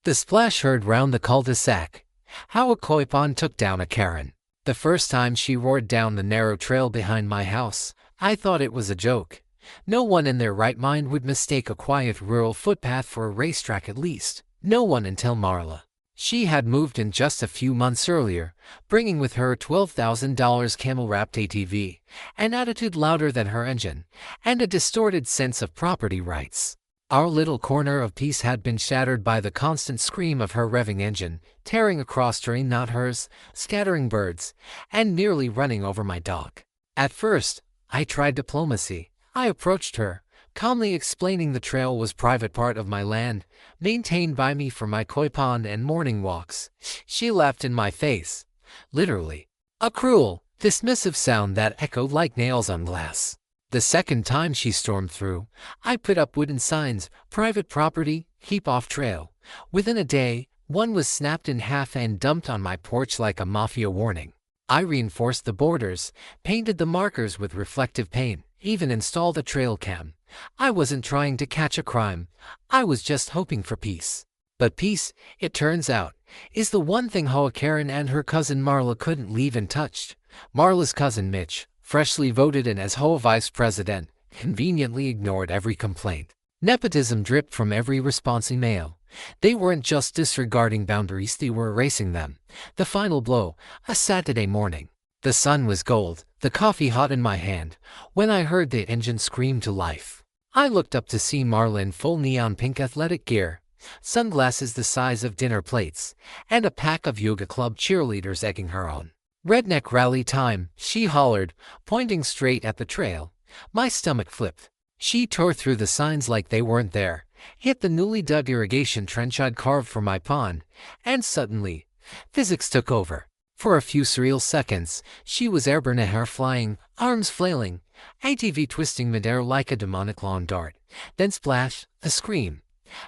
The splash heard round the Cul de Sac. How a koi pond took down a Karen. The first time she roared down the narrow trail behind my house, I thought it was a joke. No one in their right mind would mistake a quiet rural footpath for a racetrack, at least. No one until Marla. She had moved in just a few months earlier, bringing with her a $12,000 camel-wrapped ATV, an attitude louder than her engine, and a distorted sense of property rights. Our little corner of peace had been shattered by the constant scream of her revving engine, tearing across terrain not hers, scattering birds, and nearly running over my dog. At first, I tried diplomacy. I approached her, calmly explaining the trail was private part of my land, maintained by me for my koi pond and morning walks. She laughed in my face. Literally. A cruel, dismissive sound that echoed like nails on glass. The second time she stormed through, I put up wooden signs, private property, keep off trail. Within a day, one was snapped in half and dumped on my porch like a mafia warning. I reinforced the borders, painted the markers with reflective paint, even installed a trail cam. I wasn't trying to catch a crime. I was just hoping for peace. But peace, it turns out, is the one thing HOA Karen and her cousin Marla couldn't leave untouched. Marla's cousin Mitch, freshly voted in as HOA vice president, conveniently ignored every complaint. Nepotism dripped from every response email. They weren't just disregarding boundaries, they were erasing them. The final blow, a Saturday morning. The sun was gold, the coffee hot in my hand, when I heard the engine scream to life. I looked up to see Marla in full neon pink athletic gear, sunglasses the size of dinner plates, and a pack of yoga club cheerleaders egging her on. "Redneck rally time," she hollered, pointing straight at the trail. My stomach flipped. She tore through the signs like they weren't there, hit the newly dug irrigation trench I'd carved for my pond, and suddenly, physics took over. For a few surreal seconds, she was airborne, hair flying, arms flailing, ATV twisting midair like a demonic lawn dart. Then splash, a scream,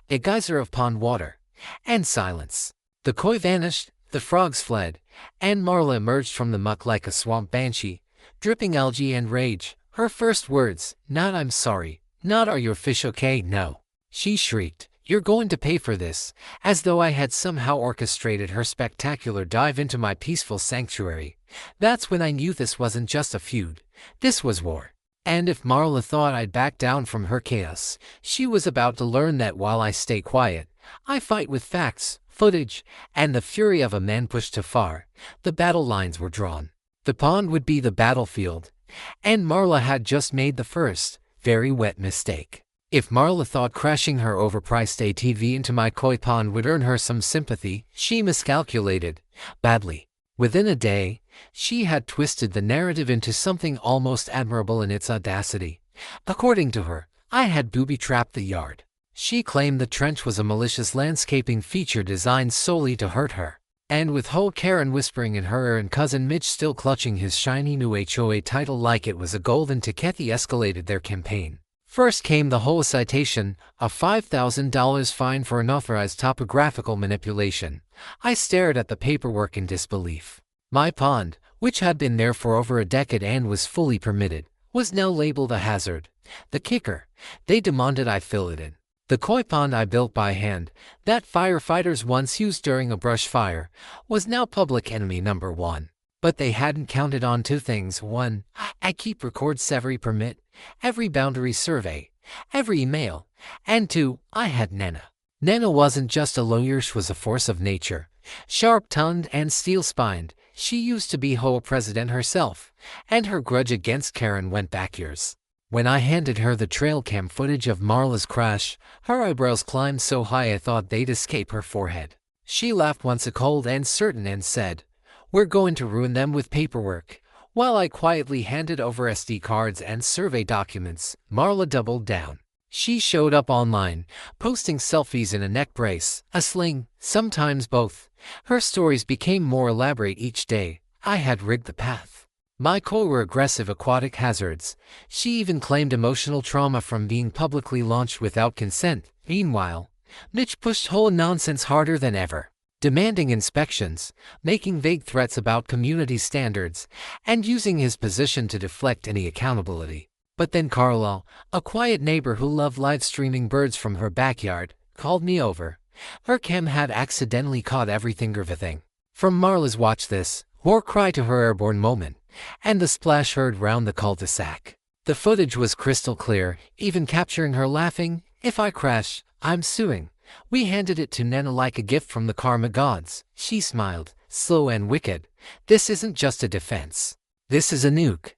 a geyser of pond water, and silence. The koi vanished, the frogs fled, and Marla emerged from the muck like a swamp banshee, dripping algae and rage. Her first words, not "I'm sorry," not "Are your fish okay?" No. She shrieked, "You're going to pay for this," as though I had somehow orchestrated her spectacular dive into my peaceful sanctuary. That's when I knew this wasn't just a feud. This was war. And if Marla thought I'd back down from her chaos, she was about to learn that while I stay quiet, I fight with facts, footage, and the fury of a man pushed too far. The battle lines were drawn. The pond would be the battlefield, and Marla had just made the first, very wet mistake. If Marla thought crashing her overpriced ATV into my koi pond would earn her some sympathy, she miscalculated, badly. Within a day, she had twisted the narrative into something almost admirable in its audacity. According to her, I had booby-trapped the yard. She claimed the trench was a malicious landscaping feature designed solely to hurt her. And with HOA Karen whispering in her ear and cousin Mitch still clutching his shiny new HOA title like it was a golden ticket, escalated their campaign. First came the HOA citation, a $5,000 fine for unauthorized topographical manipulation. I stared at the paperwork in disbelief. My pond, which had been there for over a decade and was fully permitted, was now labeled a hazard. The kicker, they demanded I fill it in. The koi pond I built by hand, that firefighters once used during a brush fire, was now public enemy number one. But they hadn't counted on two things. One, I keep records every permit, every boundary survey, every email. And two, I had Nana. Nana wasn't just a lawyer, she was a force of nature. Sharp-tongued and steel-spined, she used to be HOA president herself, and her grudge against Karen went back years. When I handed her the trail cam footage of Marla's crash, her eyebrows climbed so high I thought they'd escape her forehead. She laughed once, a cold and certain, and said, "We're going to ruin them with paperwork." While I quietly handed over SD cards and survey documents, Marla doubled down. She showed up online, posting selfies in a neck brace, a sling, sometimes both. Her stories became more elaborate each day. I had rigged the path. My koi were aggressive aquatic hazards. She even claimed emotional trauma from being publicly launched without consent. Meanwhile, Mitch pushed HOA nonsense harder than ever, demanding inspections, making vague threats about community standards, and using his position to deflect any accountability. But then Carla, a quiet neighbor who loved live streaming birds from her backyard, called me over. Her cam had accidentally caught everything. From Marla's watch this, war cry to her airborne moment, and the splash heard round the cul de sac. The footage was crystal clear, even capturing her laughing. "If I crash, I'm suing." We handed it to Nana like a gift from the karma gods. She smiled, slow and wicked. "This isn't just a defense. This is a nuke."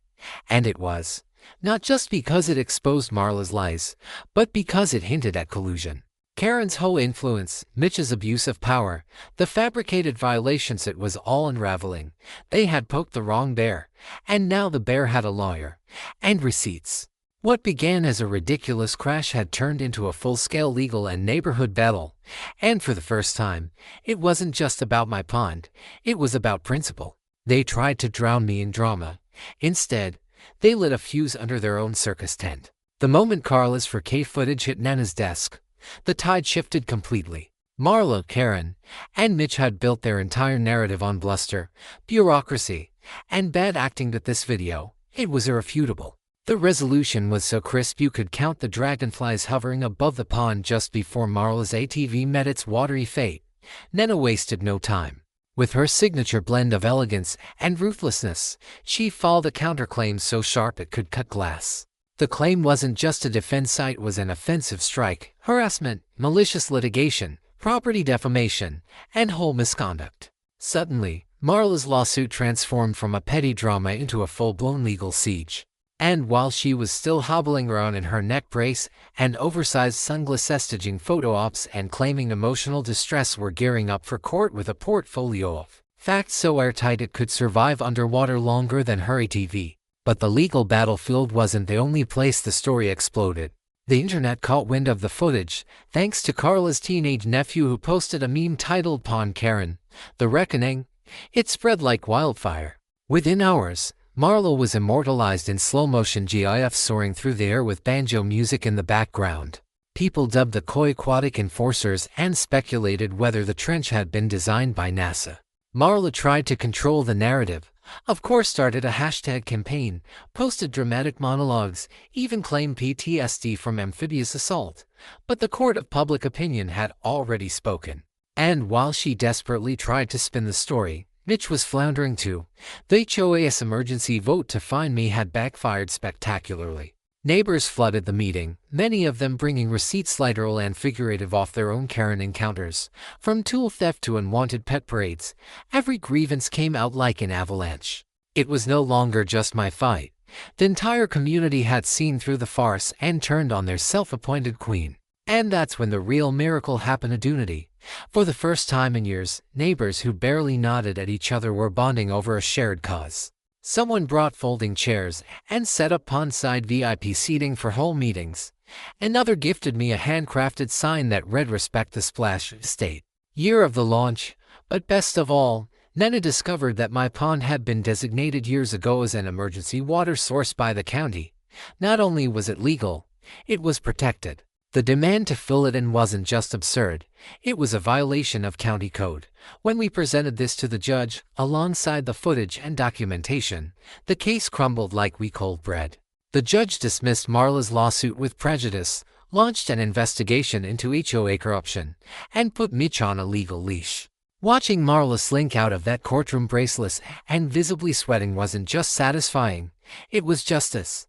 And it was. Not just because it exposed Marla's lies, but because it hinted at collusion. Karen's whole influence, Mitch's abuse of power, the fabricated violations, it was all unraveling. They had poked the wrong bear, and now the bear had a lawyer. And receipts. What began as a ridiculous crash had turned into a full-scale legal and neighborhood battle. And for the first time, it wasn't just about my pond, it was about principle. They tried to drown me in drama. Instead, they lit a fuse under their own circus tent. The moment Carla's 4K footage hit Nana's desk, the tide shifted completely. Marla, Karen, and Mitch had built their entire narrative on bluster, bureaucracy, and bad acting. With this video, it was irrefutable. The resolution was so crisp you could count the dragonflies hovering above the pond just before Marla's ATV met its watery fate. Nana wasted no time. With her signature blend of elegance and ruthlessness, she filed a counterclaim so sharp it could cut glass. The claim wasn't just a defense, it was an offensive strike: harassment, malicious litigation, property defamation, and whole misconduct. Suddenly, Marla's lawsuit transformed from a petty drama into a full-blown legal siege. And while she was still hobbling around in her neck brace and oversized sunglasses, staging photo ops and claiming emotional distress, were gearing up for court with a portfolio of facts so airtight it could survive underwater longer than her ATV. But the legal battlefield wasn't the only place the story exploded. The internet caught wind of the footage, thanks to Carla's teenage nephew, who posted a meme titled "Pond Karen, The Reckoning." It spread like wildfire. Within hours, Marla was immortalized in slow-motion GIF soaring through the air with banjo music in the background. People dubbed the Koi aquatic enforcers and speculated whether the trench had been designed by NASA. Marla tried to control the narrative. Of course, started a hashtag campaign, posted dramatic monologues, even claimed PTSD from amphibious assault. But the court of public opinion had already spoken. And while she desperately tried to spin the story, Mitch was floundering too. The HOA's emergency vote to find me had backfired spectacularly. Neighbors flooded the meeting, many of them bringing receipts, literal and figurative, off their own Karen encounters. From tool theft to unwanted pet parades, every grievance came out like an avalanche. It was no longer just my fight. The entire community had seen through the farce and turned on their self-appointed queen. And that's when the real miracle happened. Unity. For the first time in years, neighbors who barely nodded at each other were bonding over a shared cause. Someone brought folding chairs and set up pondside VIP seating for whole meetings. Another gifted me a handcrafted sign that read "Respect the Splash Estate. Year of the launch." But best of all, Nana discovered that my pond had been designated years ago as an emergency water source by the county. Not only was it legal, it was protected. The demand to fill it in wasn't just absurd, it was a violation of county code. When we presented this to the judge, alongside the footage and documentation, the case crumbled like we cold bread. The judge dismissed Marla's lawsuit with prejudice, launched an investigation into HOA corruption, and put Mitch on a legal leash. Watching Marla slink out of that courtroom braceless and visibly sweating wasn't just satisfying, it was justice.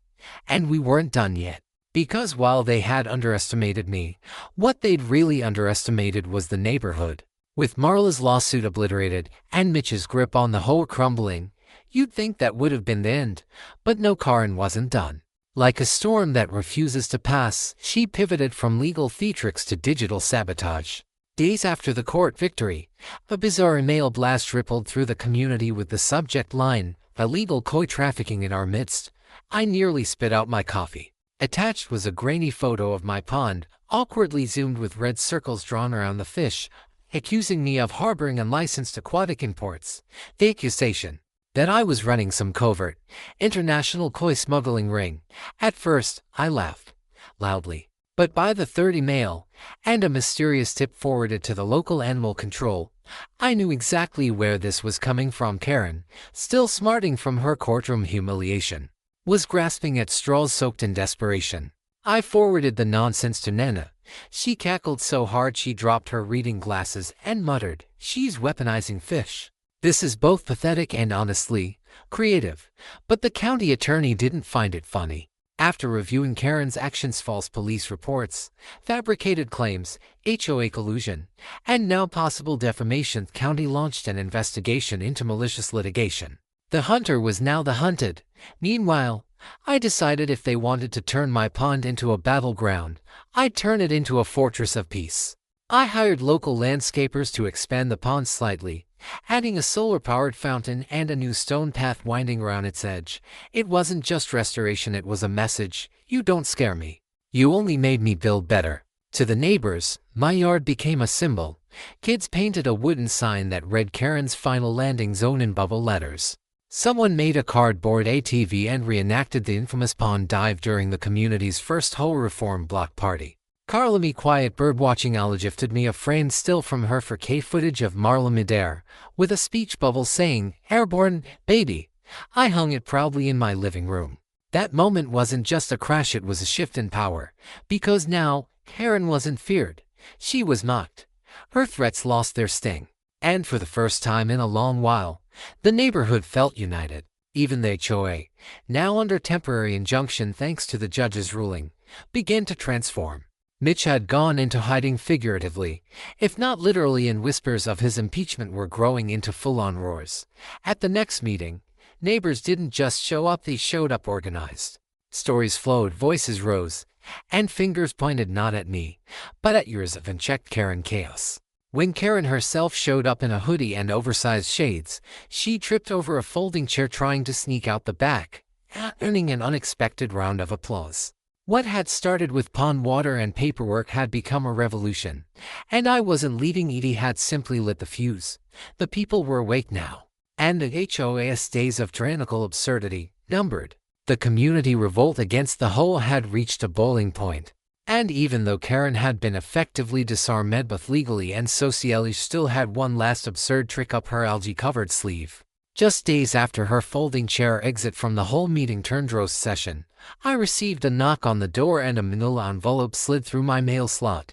And we weren't done yet. Because while they had underestimated me, what they'd really underestimated was the neighborhood. With Marla's lawsuit obliterated and Mitch's grip on the whole crumbling, you'd think that would have been the end. But no, Karen wasn't done. Like a storm that refuses to pass, she pivoted from legal theatrics to digital sabotage. Days after the court victory, a bizarre email blast rippled through the community with the subject line, "Illegal koi trafficking in our midst." I nearly spit out my coffee. Attached was a grainy photo of my pond, awkwardly zoomed with red circles drawn around the fish, accusing me of harboring unlicensed aquatic imports. The accusation that I was running some covert, international koi smuggling ring. At first, I laughed loudly. But by the third email, and a mysterious tip forwarded to the local animal control, I knew exactly where this was coming from. Karen, still smarting from her courtroom humiliation, was grasping at straws soaked in desperation. I forwarded the nonsense to Nana. She cackled so hard she dropped her reading glasses and muttered, "She's weaponizing fish." This is both pathetic and honestly creative, but the county attorney didn't find it funny. After reviewing Karen's actions, false police reports, fabricated claims, HOA collusion, and now possible defamation, the county launched an investigation into malicious litigation. The hunter was now the hunted. Meanwhile, I decided if they wanted to turn my pond into a battleground, I'd turn it into a fortress of peace. I hired local landscapers to expand the pond slightly, adding a solar-powered fountain and a new stone path winding around its edge. It wasn't just restoration, it was a message: you don't scare me. You only made me build better. To the neighbors, my yard became a symbol. Kids painted a wooden sign that read Karen's final landing zone in bubble letters. Someone made a cardboard ATV and reenacted the infamous pond dive during the community's first HOA reform block party. Carla, me quiet birdwatching owl, gifted me a framed still from her 4K footage of Marla midair, with a speech bubble saying, "Airborne, baby." I hung it proudly in my living room. That moment wasn't just a crash, it was a shift in power. Because now, Karen wasn't feared. She was mocked. Her threats lost their sting. And for the first time in a long while, the neighborhood felt united. Even the HOA, now under temporary injunction thanks to the judge's ruling, began to transform. Mitch had gone into hiding figuratively, if not literally, and whispers of his impeachment were growing into full-on roars. At the next meeting, neighbors didn't just show up, they showed up organized. Stories flowed, voices rose, and fingers pointed not at me, but at years of unchecked Karen chaos. When Karen herself showed up in a hoodie and oversized shades, she tripped over a folding chair trying to sneak out the back, earning an unexpected round of applause. What had started with pond water and paperwork had become a revolution, and I wasn't leading, Edie had simply lit the fuse. The people were awake now, and the HOA's days of tyrannical absurdity numbered. The community revolt against the HOA had reached a boiling point. And even though Karen had been effectively disarmed both legally and socially, she still had one last absurd trick up her algae-covered sleeve. Just days after her folding chair exit from the whole meeting turned roast session, I received a knock on the door and a manila envelope slid through my mail slot.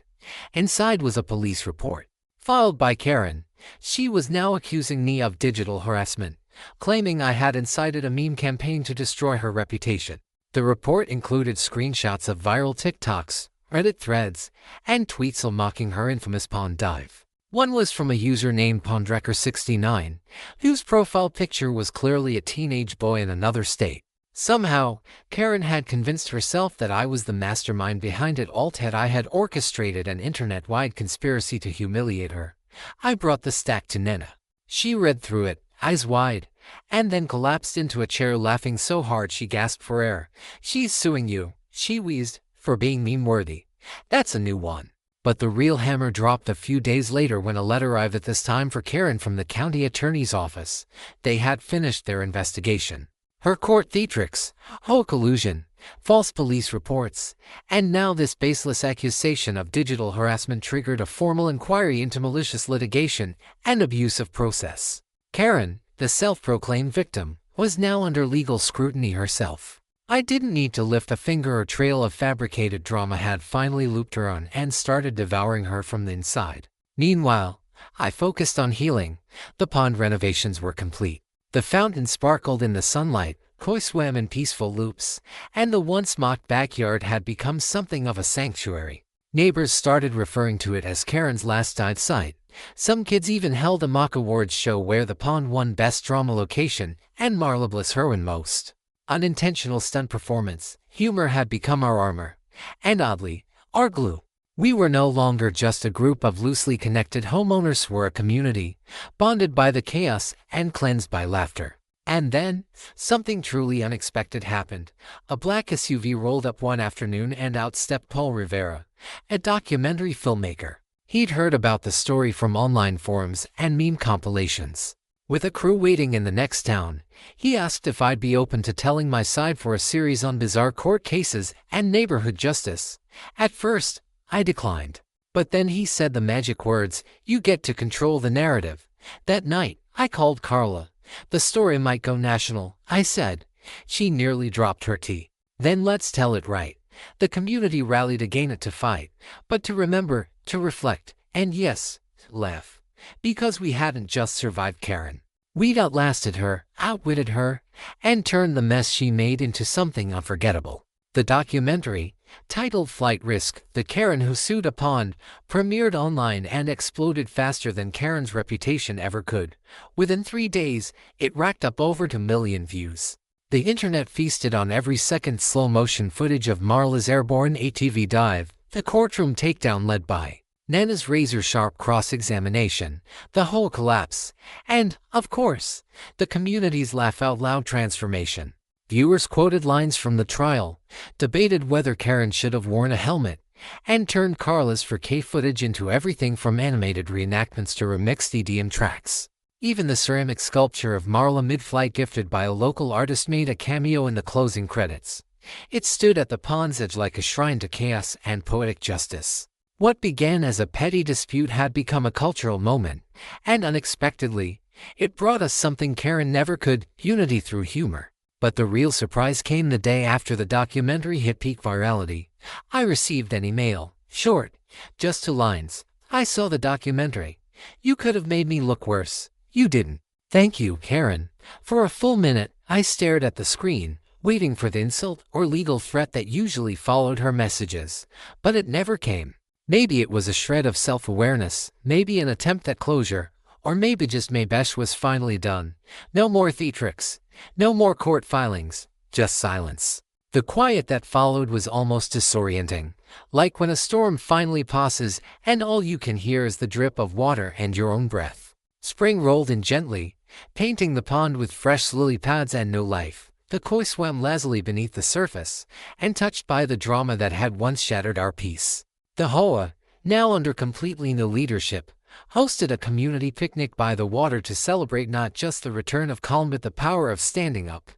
Inside was a police report, filed by Karen. She was now accusing me of digital harassment, claiming I had incited a meme campaign to destroy her reputation. The report included screenshots of viral TikToks, Reddit threads, and tweets mocking her infamous pond dive. One was from a user named Pondrecker69, whose profile picture was clearly a teenage boy in another state. Somehow, Karen had convinced herself that I was the mastermind behind it all, that I had orchestrated an internet-wide conspiracy to humiliate her. I brought the stack to Nena. She read through it, eyes wide, and then collapsed into a chair laughing so hard she gasped for air. "She's suing you," she wheezed, "for being meme-worthy." That's a new one. But the real hammer dropped a few days later when a letter arrived, at this time for Karen, from the county attorney's office. They had finished their investigation. Her court theatrics, HOA collusion, false police reports, and now this baseless accusation of digital harassment triggered a formal inquiry into malicious litigation and abuse of process. Karen, the self-proclaimed victim, was now under legal scrutiny herself. I didn't need to lift a finger. A trail of fabricated drama had finally looped her on and started devouring her from the inside. Meanwhile, I focused on healing. The pond renovations were complete. The fountain sparkled in the sunlight, koi swam in peaceful loops, and the once mocked backyard had become something of a sanctuary. Neighbors started referring to it as Karen's last dive site. Some kids even held a mock awards show where the pond won Best Drama Location and Marla bless her won Most Unintentional Stunt Performance. Humor had become our armor, and oddly, our glue. We were no longer just a group of loosely connected homeowners, we're a community, bonded by the chaos and cleansed by laughter. And then, something truly unexpected happened. A black SUV rolled up one afternoon and out stepped Paul Rivera, a documentary filmmaker. He'd heard about the story from online forums and meme compilations. With a crew waiting in the next town, he asked if I'd be open to telling my side for a series on bizarre court cases and neighborhood justice. At first, I declined. But then he said the magic words, "You get to control the narrative." That night, I called Carla. "The story might go national," I said. She nearly dropped her tea. "Then let's tell it right. The community rallied again not to fight, but to remember, to reflect, and yes, laugh. Because we hadn't just survived Karen. We'd outlasted her, outwitted her, and turned the mess she made into something unforgettable. The documentary, titled Flight Risk, The Karen Who Sued a Pond, premiered online and exploded faster than Karen's reputation ever could. Within 3 days, it racked up over 2 million views. The internet feasted on every second slow-motion footage of Marla's airborne ATV dive, the courtroom takedown led by Nana's razor-sharp cross-examination, the whole collapse, and, of course, the community's laugh-out-loud transformation. Viewers quoted lines from the trial, debated whether Karen should have worn a helmet, and turned Carla's 4K footage into everything from animated reenactments to remixed EDM tracks. Even the ceramic sculpture of Marla mid-flight gifted by a local artist made a cameo in the closing credits. It stood at the pond's edge like a shrine to chaos and poetic justice. What began as a petty dispute had become a cultural moment, and unexpectedly, it brought us something Karen never could: unity through humor. But the real surprise came the day after the documentary hit peak virality. I received an email, short, just 2 lines. "I saw the documentary. You could have made me look worse. You didn't. Thank you, Karen." For a full minute, I stared at the screen, waiting for the insult or legal threat that usually followed her messages. But it never came. Maybe it was a shred of self-awareness, maybe an attempt at closure, or maybe just Mabesh was finally done. No more theatrics, no more court filings, just silence. The quiet that followed was almost disorienting, like when a storm finally passes and all you can hear is the drip of water and your own breath. Spring rolled in gently, painting the pond with fresh lily pads and new life. The koi swam lazily beneath the surface, untouched by the drama that had once shattered our peace. The HOA, now under completely new leadership, hosted a community picnic by the water to celebrate not just the return of calm but the power of standing up.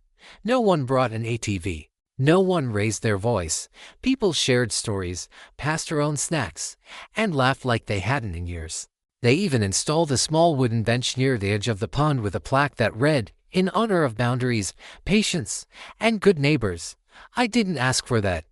No one brought an ATV. No one raised their voice. People shared stories, passed their own snacks, and laughed like they hadn't in years. They even installed a small wooden bench near the edge of the pond with a plaque that read, "In honor of boundaries, patience, and good neighbors." I didn't ask for that.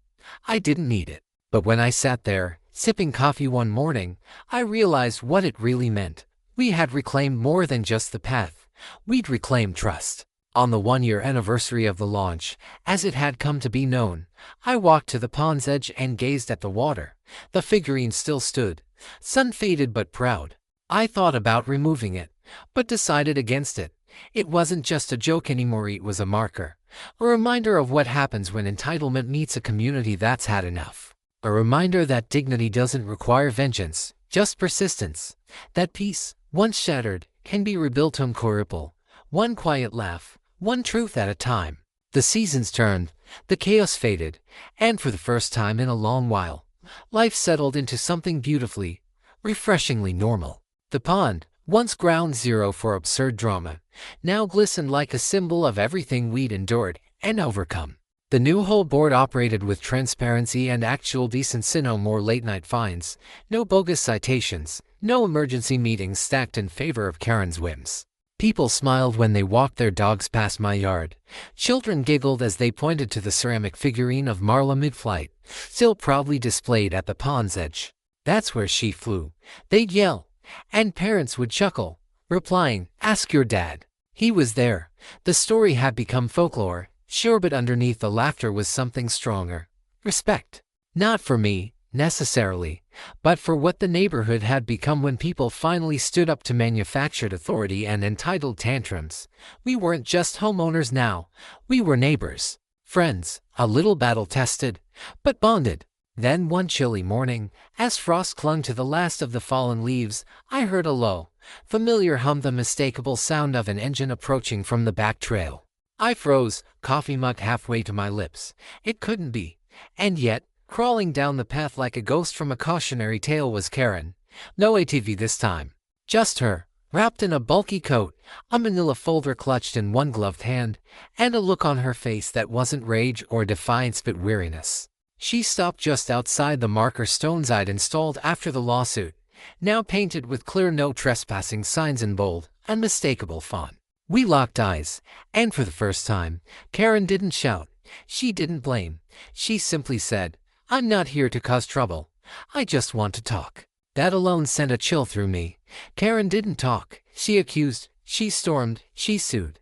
I didn't need it. But when I sat there, sipping coffee one morning, I realized what it really meant. We had reclaimed more than just the path. We'd reclaimed trust. On the 1-year anniversary of the launch, as it had come to be known, I walked to the pond's edge and gazed at the water. The figurine still stood, sun-faded but proud. I thought about removing it, but decided against it. It wasn't just a joke anymore, it was a marker. A reminder of what happens when entitlement meets a community that's had enough. A reminder that dignity doesn't require vengeance, just persistence. That peace, once shattered, can be rebuilt uncorruptible. One quiet laugh, one truth at a time. The seasons turned, the chaos faded, and for the first time in a long while, life settled into something beautifully, refreshingly normal. The pond, once ground zero for absurd drama, now glistened like a symbol of everything we'd endured and overcome. The new whole board operated with transparency and actual decency. No more late-night fines, no bogus citations, no emergency meetings stacked in favor of Karen's whims. People smiled when they walked their dogs past my yard. Children giggled as they pointed to the ceramic figurine of Marla mid-flight, still proudly displayed at the pond's edge. "That's where she flew," they'd yell, and parents would chuckle, replying, "Ask your dad. He was there." The story had become folklore. Sure, but underneath the laughter was something stronger. Respect. Not for me, necessarily, but for what the neighborhood had become when people finally stood up to manufactured authority and entitled tantrums. We weren't just homeowners now. We were neighbors. Friends, a little battle-tested, but bonded. Then one chilly morning, as frost clung to the last of the fallen leaves, I heard a low, familiar hum, the mistakable sound of an engine approaching from the back trail. I froze, coffee mug halfway to my lips. It couldn't be. And yet, crawling down the path like a ghost from a cautionary tale was Karen. No ATV this time. Just her, wrapped in a bulky coat, a manila folder clutched in one gloved hand, and a look on her face that wasn't rage or defiance but weariness. She stopped just outside the marker stones I'd installed after the lawsuit, now painted with clear no trespassing signs in bold, unmistakable font. We locked eyes, and for the first time, Karen didn't shout, She didn't blame. She simply said, "I'm not here to cause trouble. I just want to talk." That alone sent a chill through me. Karen didn't talk. She accused, she stormed, she sued.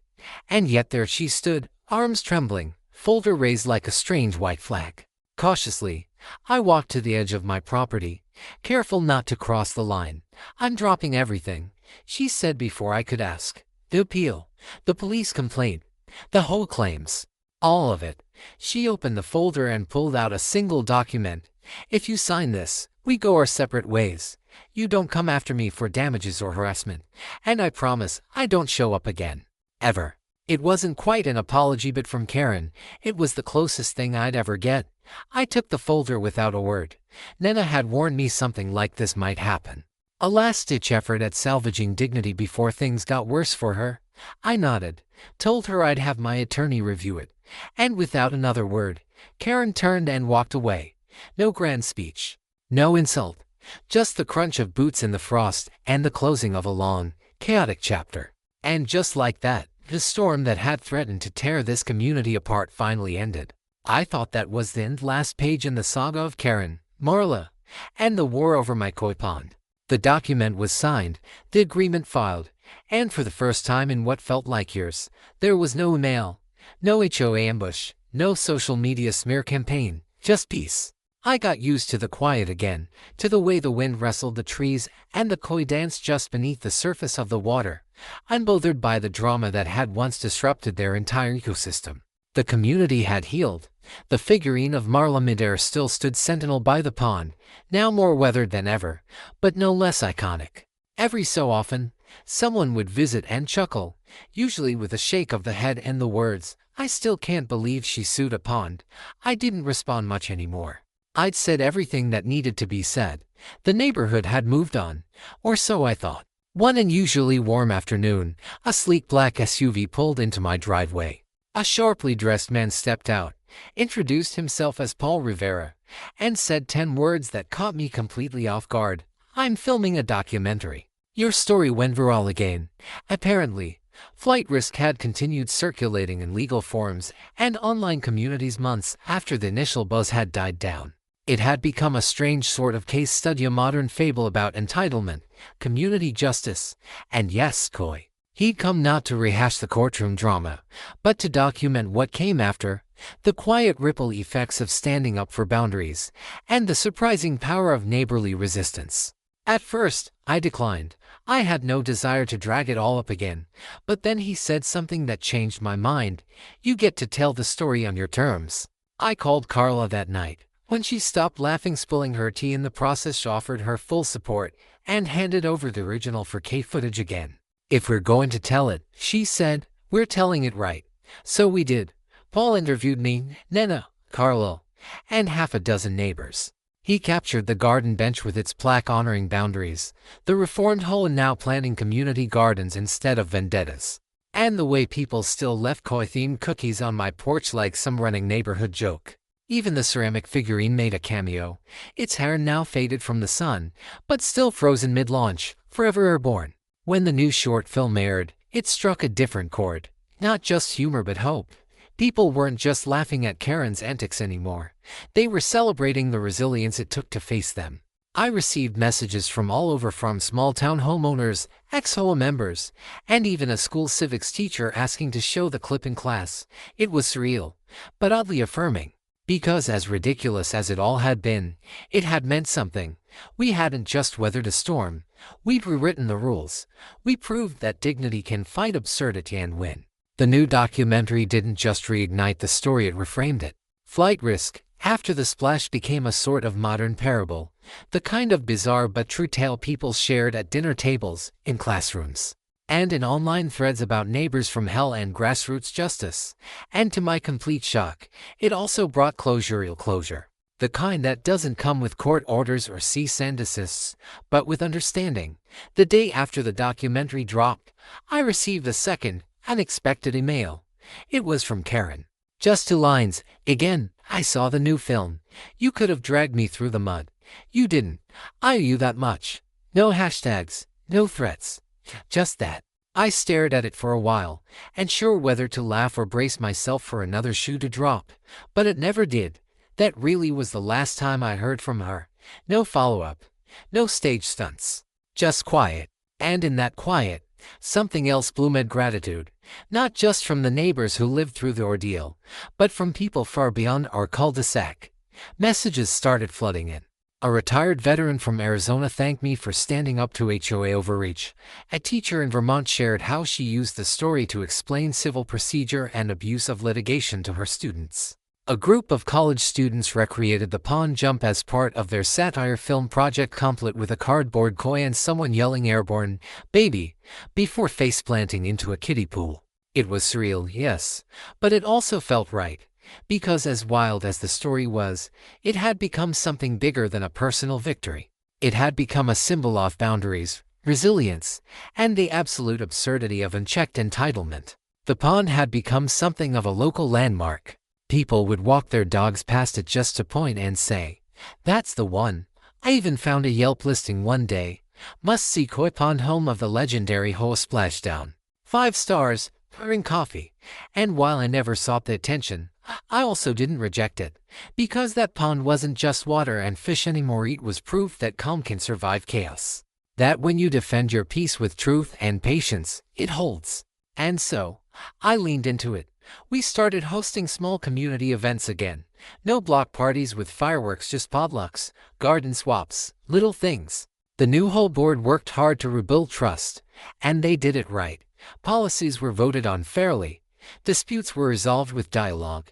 And yet there she stood, arms trembling, folder raised like a strange white flag. Cautiously, I walked to the edge of my property, careful not to cross the line. "I'm dropping everything," she said before I could ask. "The appeal, the police complaint, the whole claims, all of it." She opened the folder and pulled out a single document. "If you sign this, we go our separate ways. You don't come after me for damages or harassment, and I promise I don't show up again. Ever." It wasn't quite an apology, but from Karen, it was the closest thing I'd ever get. I took the folder without a word. Nena had warned me something like this might happen. A last-ditch effort at salvaging dignity before things got worse for her. I nodded, told her I'd have my attorney review it, and without another word, Karen turned and walked away. No grand speech, no insult, just the crunch of boots in the frost and the closing of a long, chaotic chapter. And just like that, the storm that had threatened to tear this community apart finally ended. I thought that was the last page in the saga of Karen, Marla, and the war over my koi pond. The document was signed, the agreement filed, and for the first time in what felt like years, there was no email, no HOA ambush, no social media smear campaign, just peace. I got used to the quiet again, to the way the wind rustled the trees and the koi danced just beneath the surface of the water, unbothered by the drama that had once disrupted their entire ecosystem. The community had healed. The figurine of Marla midair still stood sentinel by the pond, now more weathered than ever, but no less iconic. Every so often, someone would visit and chuckle, usually with a shake of the head and the words, "I still can't believe she sued a pond." I didn't respond much anymore. I'd said everything that needed to be said. The neighborhood had moved on, or so I thought. One unusually warm afternoon, a sleek black SUV pulled into my driveway. A sharply dressed man stepped out, introduced himself as Paul Rivera, and said 10 words that caught me completely off guard. "I'm filming a documentary. Your story went viral again." Apparently, flight risk had continued circulating in legal forums and online communities months after the initial buzz had died down. It had become a strange sort of case study, a modern fable about entitlement, community justice, and yes, koi. He'd come not to rehash the courtroom drama, but to document what came after, the quiet ripple effects of standing up for boundaries, and the surprising power of neighborly resistance. At first, I declined. I had no desire to drag it all up again, but then he said something that changed my mind. "You get to tell the story on your terms." I called Carla that night. When she stopped laughing, spilling her tea in the process, she offered her full support and handed over the original 4K footage again. "If we're going to tell it," she said, "we're telling it right." So we did. Paul interviewed me, Nena, Carlo, and half a dozen neighbors. He captured the garden bench with its plaque honoring boundaries, the reformed HOA now planting community gardens instead of vendettas, and the way people still left koi-themed cookies on my porch like some running neighborhood joke. Even the ceramic figurine made a cameo, its hair now faded from the sun, but still frozen mid-launch, forever airborne. When the new short film aired, it struck a different chord. Not just humor but hope. People weren't just laughing at Karen's antics anymore. They were celebrating the resilience it took to face them. I received messages from all over, from small-town homeowners, ex-HOA members, and even a school civics teacher asking to show the clip in class. It was surreal, but oddly affirming. Because as ridiculous as it all had been, it had meant something. We hadn't just weathered a storm. We'd rewritten the rules. We proved that dignity can fight absurdity and win. The new documentary didn't just reignite the story, it reframed it. Flight risk, after the splash, became a sort of modern parable, the kind of bizarre but true tale people shared at dinner tables, in classrooms, and in online threads about neighbors from hell and grassroots justice. And to my complete shock, it also brought closure, real closure. The kind that doesn't come with court orders or cease and desists, but with understanding. The day after the documentary dropped, I received a second, unexpected email. It was from Karen. Just 2 lines. "Again, I saw the new film. You could have dragged me through the mud. You didn't. I owe you that much." No hashtags, no threats. Just that. I stared at it for a while, unsure whether to laugh or brace myself for another shoe to drop, but it never did. That really was the last time I heard from her. No follow-up, no stage stunts, just quiet. And in that quiet, something else bloomed: gratitude, not just from the neighbors who lived through the ordeal, but from people far beyond our cul de sac. Messages started flooding in. A retired veteran from Arizona thanked me for standing up to HOA overreach. A teacher in Vermont shared how she used the story to explain civil procedure and abuse of litigation to her students. A group of college students recreated the pond jump as part of their satire film project, complete with a cardboard koi and someone yelling "airborne, baby," before face-planting into a kiddie pool. It was surreal, yes, but it also felt right. Because as wild as the story was, it had become something bigger than a personal victory. It had become a symbol of boundaries, resilience, and the absolute absurdity of unchecked entitlement. The pond had become something of a local landmark. People would walk their dogs past it just to point and say, "That's the one." I even found a Yelp listing one day: "Must-see koi pond, home of the legendary HOA splashdown. 5 stars, pouring coffee." And while I never sought the attention, I also didn't reject it, because that pond wasn't just water and fish anymore. It was proof that calm can survive chaos. That when you defend your peace with truth and patience, it holds. And so, I leaned into it. We started hosting small community events again. No block parties with fireworks, just potlucks, garden swaps, little things. The new whole board worked hard to rebuild trust, and they did it right. Policies were voted on fairly. Disputes were resolved with dialogue,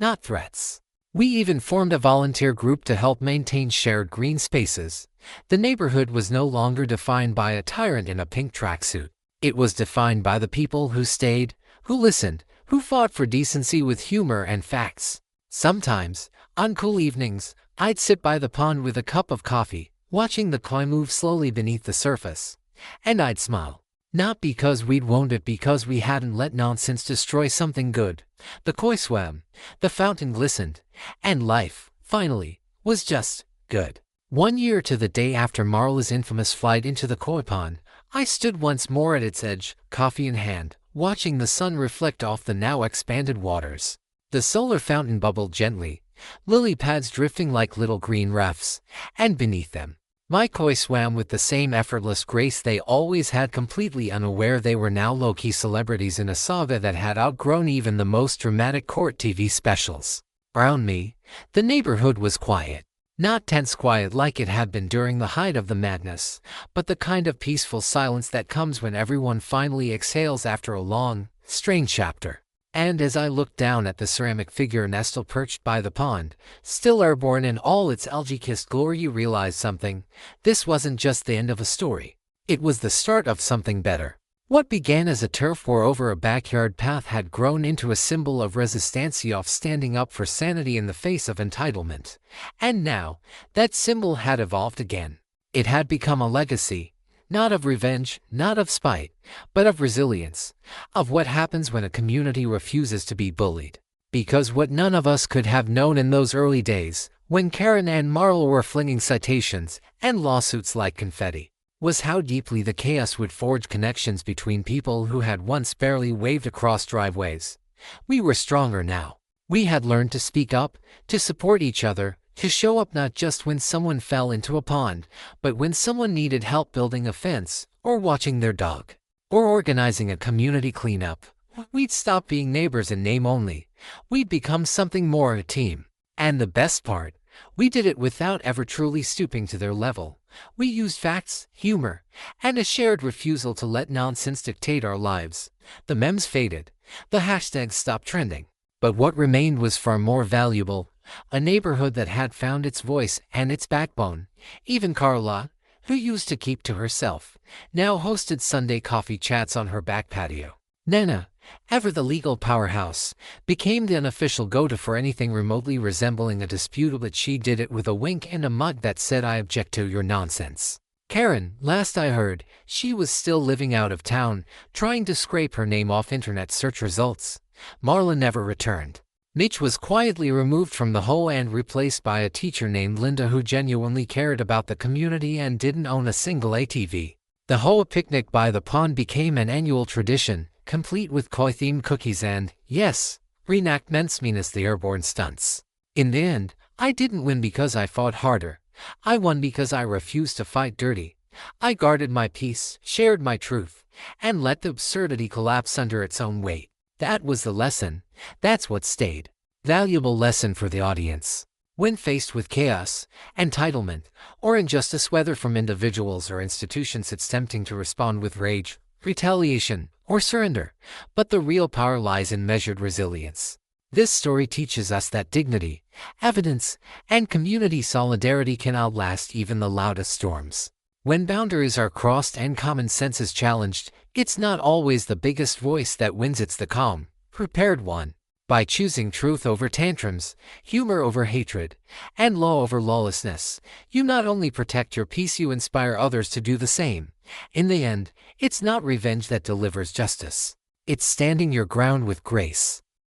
not threats. We even formed a volunteer group to help maintain shared green spaces. The neighborhood was no longer defined by a tyrant in a pink tracksuit. It was defined by the people who stayed, who listened, who fought for decency with humor and facts. Sometimes, on cool evenings, I'd sit by the pond with a cup of coffee, watching the koi move slowly beneath the surface. And I'd smile. Not because we'd won, but because we hadn't let nonsense destroy something good. The koi swam, the fountain glistened, and life, finally, was just good. 1 year to the day after Marla's infamous flight into the koi pond, I stood once more at its edge, coffee in hand, watching the sun reflect off the now expanded waters. The solar fountain bubbled gently, lily pads drifting like little green rafts, and beneath them, my koi swam with the same effortless grace they always had, completely unaware they were now low-key celebrities in a saga that had outgrown even the most dramatic court TV specials. Around me, the neighborhood was quiet. Not tense quiet like it had been during the height of the madness, but the kind of peaceful silence that comes when everyone finally exhales after a long, strange chapter. And as I looked down at the ceramic figure nestle perched by the pond, still airborne in all its algae-kissed glory, you realized something. This wasn't just the end of a story. It was the start of something better. What began as a turf war over a backyard path had grown into a symbol of resistance, of standing up for sanity in the face of entitlement. And now, that symbol had evolved again. It had become a legacy. Not of revenge, not of spite, but of resilience, of what happens when a community refuses to be bullied. Because what none of us could have known in those early days, when Karen and Marla were flinging citations and lawsuits like confetti, was how deeply the chaos would forge connections between people who had once barely waved across driveways. We were stronger now. We had learned to speak up, to support each other, to show up not just when someone fell into a pond, but when someone needed help building a fence, or watching their dog, or organizing a community cleanup. We'd stop being neighbors in name only. We'd become something more, a team. And the best part, we did it without ever truly stooping to their level. We used facts, humor, and a shared refusal to let nonsense dictate our lives. The memes faded. The hashtags stopped trending. But what remained was far more valuable. A neighborhood that had found its voice and its backbone. Even Carla, who used to keep to herself, now hosted Sunday coffee chats on her back patio. Nana, ever the legal powerhouse, became the unofficial go-to for anything remotely resembling a dispute, but she did it with a wink and a mug that said, "I object to your nonsense." Karen, last I heard, she was still living out of town, trying to scrape her name off internet search results. Marla never returned. Mitch was quietly removed from the HOA and replaced by a teacher named Linda who genuinely cared about the community and didn't own a single ATV. The HOA picnic by the pond became an annual tradition, complete with koi-themed cookies and, yes, reenactments minus the airborne stunts. In the end, I didn't win because I fought harder. I won because I refused to fight dirty. I guarded my peace, shared my truth, and let the absurdity collapse under its own weight. That was the lesson. That's what stayed. Valuable lesson for the audience. When faced with chaos, entitlement, or injustice, whether from individuals or institutions, it's tempting to respond with rage, retaliation, or surrender. But the real power lies in measured resilience. This story teaches us that dignity, evidence, and community solidarity can outlast even the loudest storms. When boundaries are crossed and common sense is challenged, it's not always the biggest voice that wins, it's the calm, prepared one. By choosing truth over tantrums, humor over hatred, and law over lawlessness, you not only protect your peace, you inspire others to do the same. In the end, it's not revenge that delivers justice. It's standing your ground with grace.